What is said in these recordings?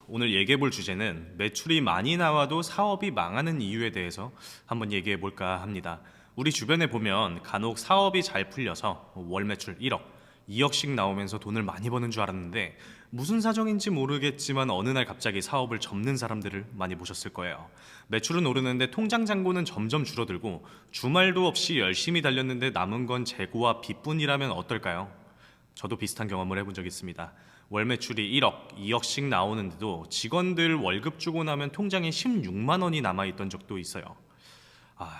오늘 얘기해 볼 주제는 매출이 많이 나와도 사업이 망하는 이유에 대해서 한번 얘기해 볼까 합니다. 우리 주변에 보면 간혹 사업이 잘 풀려서 월 매출 1억, 2억씩 나오면서 돈을 많이 버는 줄 알았는데 무슨 사정인지 모르겠지만 어느 날 갑자기 사업을 접는 사람들을 많이 보셨을 거예요. 매출은 오르는데 통장 잔고는 점점 줄어들고 주말도 없이 열심히 달렸는데 남은 건 재고와 빚뿐이라면 어떨까요? 저도 비슷한 경험을 해본 적이 있습니다. 월 매출이 1억, 2억씩 나오는데도 직원들 월급 주고 나면 통장에 16만 원이 남아있던 적도 있어요.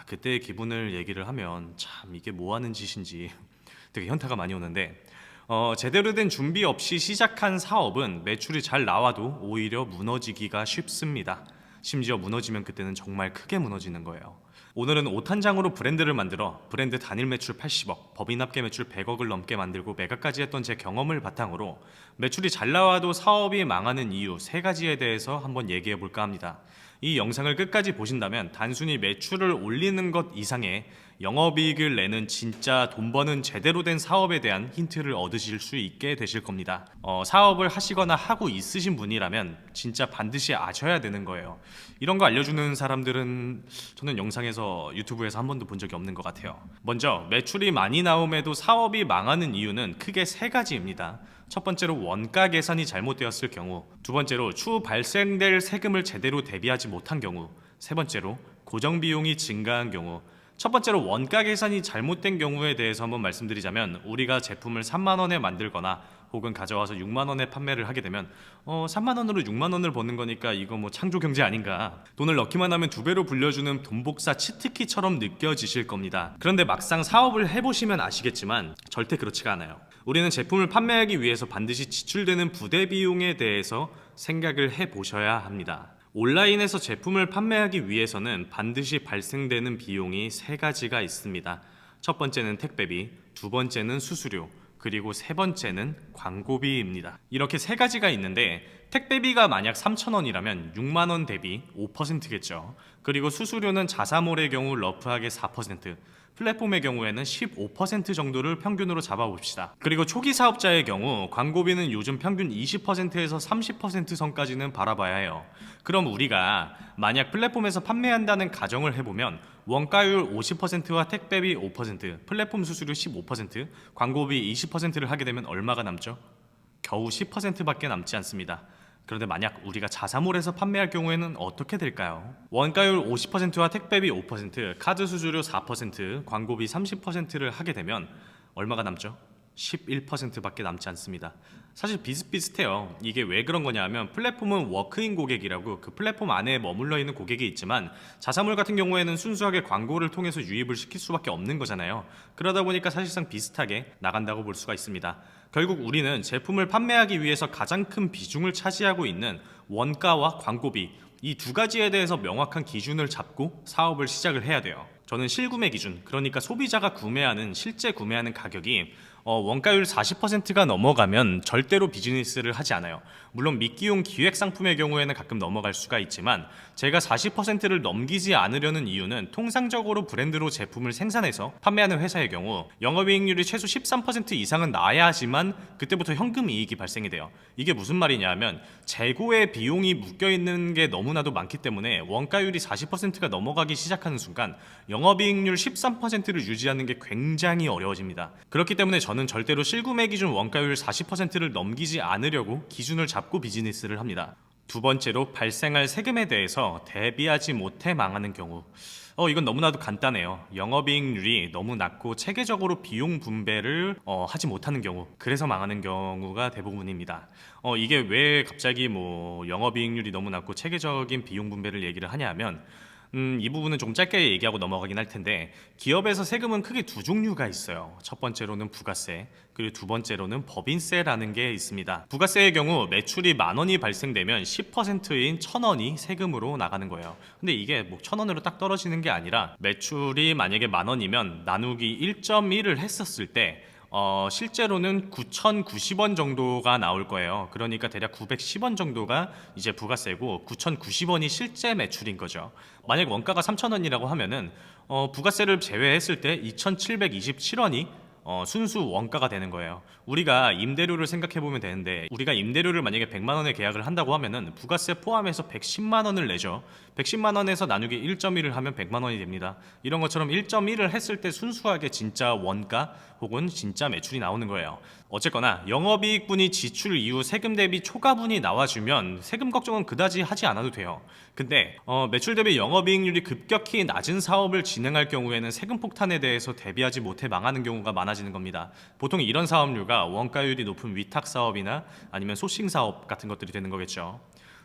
그때의 기분을 얘기를 하면 참 이게 뭐 하는 짓인지 되게 현타가 많이 오는데 제대로 된 준비 없이 시작한 사업은 매출이 잘 나와도 오히려 무너지기가 쉽습니다. 심지어 무너지면 그때는 정말 크게 무너지는 거예요. 오늘은 옷 한 장으로 브랜드를 만들어 브랜드 단일 매출 80억, 법인 합계 매출 100억을 넘게 만들고 매각까지 했던 제 경험을 바탕으로 매출이 잘 나와도 사업이 망하는 이유 3가지에 대해서 한번 얘기해 볼까 합니다. 이 영상을 끝까지 보신다면 단순히 매출을 올리는 것 이상의 영업이익을 내는 진짜 돈 버는 제대로 된 사업에 대한 힌트를 얻으실 수 있게 되실 겁니다. 사업을 하시거나 하고 있으신 분이라면 진짜 반드시 아셔야 되는 거예요. 이런 거 알려주는 사람들은 저는 영상에서 유튜브에서 한 번도 본 적이 없는 것 같아요. 먼저 매출이 많이 나옴에도 사업이 망하는 이유는 크게 3가지입니다. 첫 번째로 원가 계산이 잘못되었을 경우, 두 번째로 추후 발생될 세금을 제대로 대비하지 못한 경우, 세 번째로 고정 비용이 증가한 경우. 첫 번째로 원가 계산이 잘못된 경우에 대해서 한번 말씀드리자면, 우리가 제품을 3만 원에 만들거나 혹은 가져와서 6만 원에 판매를 하게 되면 3만 원으로 6만 원을 버는 거니까 이거 뭐 창조 경제 아닌가, 돈을 넣기만 하면 2배로 불려주는 돈복사 치트키처럼 느껴지실 겁니다. 그런데 막상 사업을 해보시면 아시겠지만 절대 그렇지가 않아요. 우리는 제품을 판매하기 위해서 반드시 지출되는 부대 비용에 대해서 생각을 해보셔야 합니다. 온라인에서 제품을 판매하기 위해서는 반드시 발생되는 비용이 3가지가 있습니다. 첫 번째는 택배비, 두 번째는 수수료, 그리고 세 번째는 광고비입니다. 이렇게 3가지가 있는데 택배비가 만약 3,000원이라면 6만 원 대비 5%겠죠. 그리고 수수료는 자사몰의 경우 러프하게 4%, 플랫폼의 경우에는 15% 정도를 평균으로 잡아봅시다. 그리고 초기 사업자의 경우 광고비는 요즘 평균 20%에서 30% 선까지는 바라봐야 해요. 그럼 우리가 만약 플랫폼에서 판매한다는 가정을 해보면 원가율 50%와 택배비 5%, 플랫폼 수수료 15%, 광고비 20%를 하게 되면 얼마가 남죠? 겨우 10%밖에 남지 않습니다. 그런데 만약 우리가 자사몰에서 판매할 경우에는 어떻게 될까요? 원가율 50%와 택배비 5%, 카드 수수료 4%, 광고비 30%를 하게 되면 얼마가 남죠? 11%밖에 남지 않습니다. 사실 비슷비슷해요. 이게 왜 그런 거냐 하면 플랫폼은 워크인 고객이라고 그 플랫폼 안에 머물러 있는 고객이 있지만 자사몰 같은 경우에는 순수하게 광고를 통해서 유입을 시킬 수밖에 없는 거잖아요. 그러다 보니까 사실상 비슷하게 나간다고 볼 수가 있습니다. 결국 우리는 제품을 판매하기 위해서 가장 큰 비중을 차지하고 있는 원가와 광고비, 이 2가지에 대해서 명확한 기준을 잡고 사업을 시작을 해야 돼요. 저는 실구매 기준, 그러니까 소비자가 구매하는 실제 구매하는 가격이 원가율 40%가 넘어가면 절대로 비즈니스를 하지 않아요. 물론 미끼용 기획 상품의 경우에는 가끔 넘어갈 수가 있지만 제가 40%를 넘기지 않으려는 이유는 통상적으로 브랜드로 제품을 생산해서 판매하는 회사의 경우 영업이익률이 최소 13% 이상은 나야지만 그때부터 현금 이익이 발생이 돼요. 이게 무슨 말이냐 하면 재고의 비용이 묶여있는 게 너무나도 많기 때문에 원가율이 40%가 넘어가기 시작하는 순간 영업이익률 13%를 유지하는 게 굉장히 어려워집니다. 그렇기 때문에 저는 절대로 실구매 기준 원가율 40%를 넘기지 않으려고 기준을 잡고 비즈니스를 합니다. 두 번째로 발생할 세금에 대해서 대비하지 못해 망하는 경우. 이건 너무나도 간단해요. 영업이익률이 너무 낮고 체계적으로 비용 분배를 하지 못하는 경우, 그래서 망하는 경우가 대부분입니다. 이게 왜 갑자기 뭐 영업이익률이 너무 낮고 체계적인 비용 분배를 얘기를 하냐 하면 이 부분은 좀 짧게 얘기하고 넘어가긴 할 텐데, 기업에서 세금은 크게 2종류가 있어요. 첫 번째로는 부가세, 그리고 두 번째로는 법인세라는 게 있습니다. 부가세의 경우 매출이 10,000원이 발생되면 10%인 1,000원이 세금으로 나가는 거예요. 근데 이게 뭐 1,000원으로 딱 떨어지는 게 아니라 매출이 만약에 10,000원이면 나누기 1.1을 했었을 때 실제로는 9,090원 정도가 나올 거예요. 그러니까 대략 910원 정도가 이제 부가세고 9,090원이 실제 매출인 거죠. 만약 원가가 3,000원이라고 하면은 부가세를 제외했을 때 2,727원이 순수 원가가 되는 거예요. 우리가 임대료를 생각해 보면 되는데, 우리가 임대료를 만약에 100만 원에 계약을 한다고 하면은 부가세 포함해서 110만 원을 내죠. 110만 원에서 나누기 1.1을 하면 100만 원이 됩니다. 이런 것처럼 1.1을 했을 때 순수하게 진짜 원가 혹은 진짜 매출이 나오는 거예요. 어쨌거나 영업이익분이 지출 이후 세금 대비 초과분이 나와주면 세금 걱정은 그다지 하지 않아도 돼요. 근데 매출 대비 영업이익률이 급격히 낮은 사업을 진행할 경우에는 세금 폭탄에 대해서 대비하지 못해 망하는 경우가 많아지는 겁니다. 보통 이런 사업류가 원가율이 높은 위탁 사업이나 아니면 소싱 사업 같은 것들이 되는 거겠죠.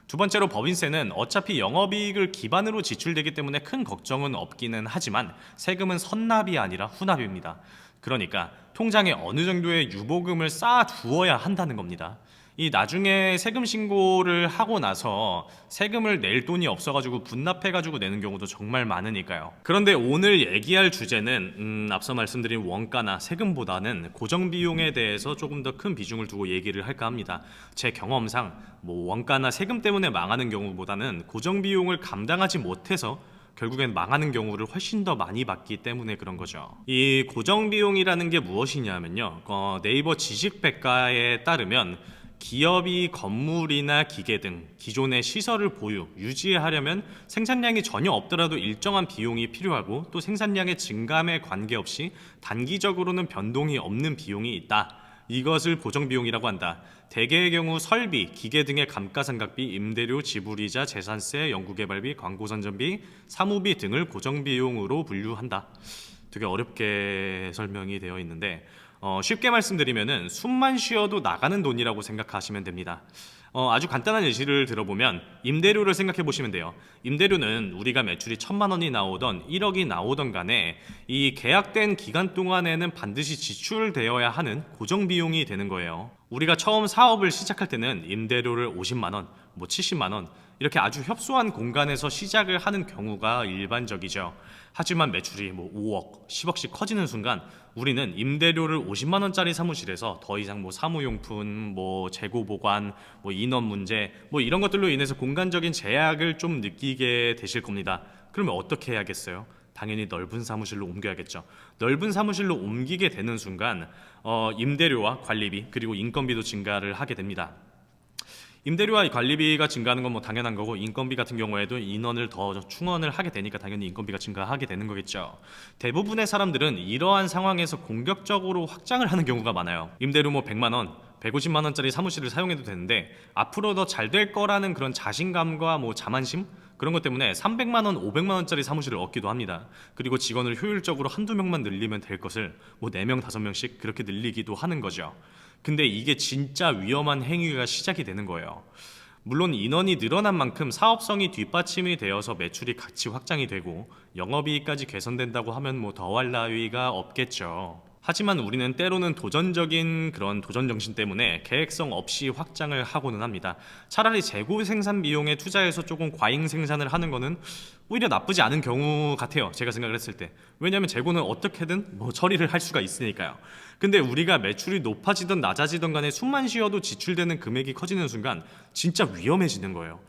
두 번째로 법인세는 어차피 영업이익을 기반으로 지출되기 때문에 큰 걱정은 없기는 하지만 세금은 선납이 아니라 후납입니다. 그러니까 통장에 어느 정도의 유보금을 쌓아 두어야 한다는 겁니다. 이 나중에 세금 신고를 하고 나서 세금을 낼 돈이 없어가지고 분납해가지고 내는 경우도 정말 많으니까요. 그런데 오늘 얘기할 주제는 앞서 말씀드린 원가나 세금보다는 고정비용에 대해서 조금 더 큰 비중을 두고 얘기를 할까 합니다. 제 경험상 원가나 세금 때문에 망하는 경우보다는 고정비용을 감당하지 못해서 결국엔 망하는 경우를 훨씬 더 많이 봤기 때문에 그런 거죠. 이 고정비용이라는 게 무엇이냐면요, 네이버 지식백과에 따르면 기업이 건물이나 기계 등 기존의 시설을 보유, 유지하려면 생산량이 전혀 없더라도 일정한 비용이 필요하고, 또 생산량의 증감에 관계없이 단기적으로는 변동이 없는 비용이 있다. 이것을 고정비용이라고 한다. 대개의 경우 설비, 기계 등의 감가상각비, 임대료, 지불이자, 재산세, 연구개발비, 광고선전비, 사무비 등을 고정비용으로 분류한다. 되게 어렵게 설명이 되어 있는데, 쉽게 말씀드리면은 숨만 쉬어도 나가는 돈이라고 생각하시면 됩니다. 아주 간단한 예시를 들어보면 임대료를 생각해 보시면 돼요. 임대료는 우리가 매출이 1,000만 원이 나오던 1억이 나오던 간에 이 계약된 기간 동안에는 반드시 지출되어야 하는 고정 비용이 되는 거예요. 우리가 처음 사업을 시작할 때는 임대료를 50만 원, 70만 원 이렇게 아주 협소한 공간에서 시작을 하는 경우가 일반적이죠. 하지만 매출이 5억, 10억씩 커지는 순간 우리는 임대료를 50만 원짜리 사무실에서 더 이상 사무용품, 재고 보관, 인원 문제, 이런 것들로 인해서 공간적인 제약을 좀 느끼게 되실 겁니다. 그러면 어떻게 해야겠어요? 당연히 넓은 사무실로 옮겨야겠죠. 넓은 사무실로 옮기게 되는 순간 임대료와 관리비 그리고 인건비도 증가를 하게 됩니다. 임대료와 관리비가 증가하는 건 당연한 거고, 인건비 같은 경우에도 인원을 더 충원을 하게 되니까 당연히 인건비가 증가하게 되는 거겠죠. 대부분의 사람들은 이러한 상황에서 공격적으로 확장을 하는 경우가 많아요. 임대료 100만 원, 150만 원짜리 사무실을 사용해도 되는데 앞으로 더 잘 될 거라는 그런 자신감과 자만심? 그런 것 때문에 300만 원, 500만 원짜리 사무실을 얻기도 합니다. 그리고 직원을 효율적으로 한두 명만 늘리면 될 것을 4명, 5명씩 그렇게 늘리기도 하는 거죠. 근데 이게 진짜 위험한 행위가 시작이 되는 거예요. 물론 인원이 늘어난 만큼 사업성이 뒷받침이 되어서 매출이 같이 확장이 되고 영업이익까지 개선된다고 하면 더할 나위가 없겠죠. 하지만 우리는 때로는 도전적인 그런 도전 정신 때문에 계획성 없이 확장을 하고는 합니다. 차라리 재고 생산 비용에 투자해서 조금 과잉 생산을 하는 거는 오히려 나쁘지 않은 경우 같아요. 제가 생각을 했을 때. 왜냐하면 재고는 어떻게든 처리를 할 수가 있으니까요. 근데 우리가 매출이 높아지든 낮아지든 간에 숨만 쉬어도 지출되는 금액이 커지는 순간 진짜 위험해지는 거예요.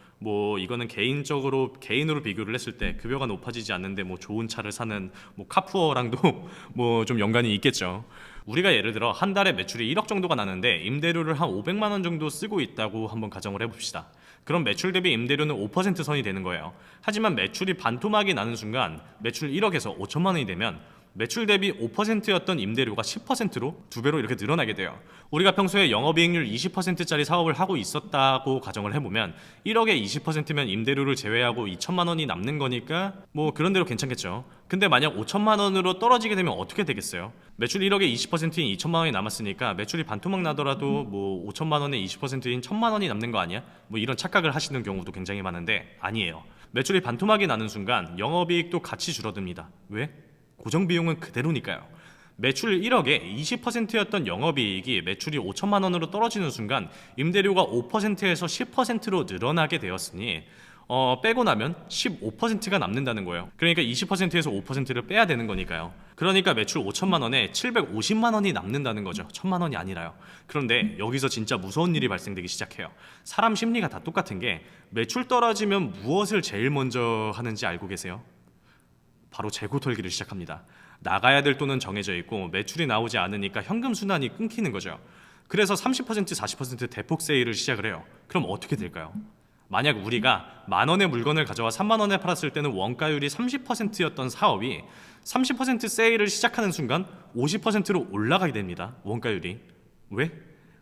이거는 개인으로 비교를 했을 때 급여가 높아지지 않는데 좋은 차를 사는 카푸어랑도 좀 연관이 있겠죠. 우리가 예를 들어 한 달에 매출이 1억 정도가 나는데 임대료를 한 500만 원 정도 쓰고 있다고 한번 가정을 해봅시다. 그럼 매출 대비 임대료는 5% 선이 되는 거예요. 하지만 매출이 반토막이 나는 순간 매출 1억에서 5천만 원이 되면 매출 대비 5%였던 임대료가 10%로 2배로 이렇게 늘어나게 돼요. 우리가 평소에 영업이익률 20%짜리 사업을 하고 있었다고 가정을 해보면 1억에 20%면 임대료를 제외하고 2천만 원이 남는 거니까 그런 대로 괜찮겠죠. 근데 만약 5천만 원으로 떨어지게 되면 어떻게 되겠어요? 매출 1억에 20%인 2천만 원이 남았으니까 매출이 반토막 나더라도 5천만 원에 20%인 1천만 원이 남는 거 아니야? 이런 착각을 하시는 경우도 굉장히 많은데 아니에요. 매출이 반토막이 나는 순간 영업이익도 같이 줄어듭니다. 왜? 고정비용은 그대로니까요. 매출 1억에 20%였던 영업이익이 매출이 5천만 원으로 떨어지는 순간 임대료가 5%에서 10%로 늘어나게 되었으니 빼고 나면 15%가 남는다는 거예요. 그러니까 20%에서 5%를 빼야 되는 거니까요. 그러니까 매출 5천만 원에 750만 원이 남는다는 거죠. 1,000만 원이 아니라요. 그런데 여기서 진짜 무서운 일이 발생되기 시작해요. 사람 심리가 다 똑같은 게 매출 떨어지면 무엇을 제일 먼저 하는지 알고 계세요? 바로 재고 털기를 시작합니다. 나가야 될 돈은 정해져 있고 매출이 나오지 않으니까 현금 순환이 끊기는 거죠. 그래서 30% 40% 대폭 세일을 시작을 해요. 그럼 어떻게 될까요? 만약 우리가 만 원의 물건을 가져와 3만 원에 팔았을 때는 원가율이 30%였던 사업이 30% 세일을 시작하는 순간 50%로 올라가게 됩니다. 원가율이. 왜?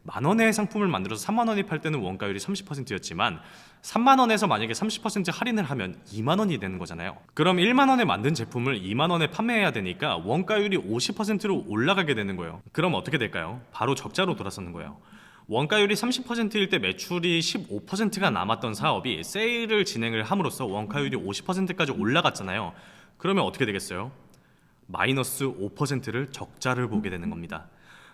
만 원의 상품을 만들어서 3만 원에 팔 때는 원가율이 30%였지만 3만 원에서 만약에 30% 할인을 하면 2만 원이 되는 거잖아요. 그럼 1만 원에 만든 제품을 2만 원에 판매해야 되니까 원가율이 50%로 올라가게 되는 거예요. 그럼 어떻게 될까요? 바로 적자로 돌아서는 거예요. 원가율이 30%일 때 매출이 15%가 남았던 사업이 세일을 진행을 함으로써 원가율이 50%까지 올라갔잖아요. 그러면 어떻게 되겠어요? 마이너스 5%를 적자를 보게 되는 겁니다.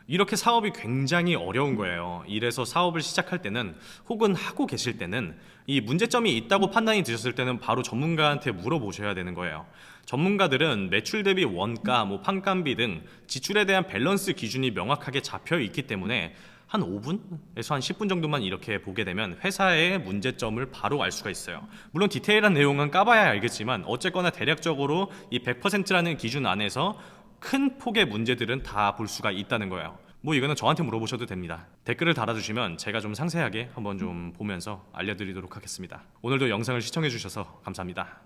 이렇게 사업이 굉장히 어려운 거예요. 이래서 사업을 시작할 때는 혹은 하고 계실 때는 이 문제점이 있다고 판단이 드셨을 때는 바로 전문가한테 물어보셔야 되는 거예요. 전문가들은 매출 대비 원가, 판관비 등 지출에 대한 밸런스 기준이 명확하게 잡혀 있기 때문에 한 5분에서 한 10분 정도만 이렇게 보게 되면 회사의 문제점을 바로 알 수가 있어요. 물론 디테일한 내용은 까봐야 알겠지만 어쨌거나 대략적으로 이 100%라는 기준 안에서 큰 폭의 문제들은 다 볼 수가 있다는 거예요. 이거는 저한테 물어보셔도 됩니다. 댓글을 달아주시면 제가 좀 상세하게 한번 좀 보면서 알려드리도록 하겠습니다. 오늘도 영상을 시청해 주셔서 감사합니다.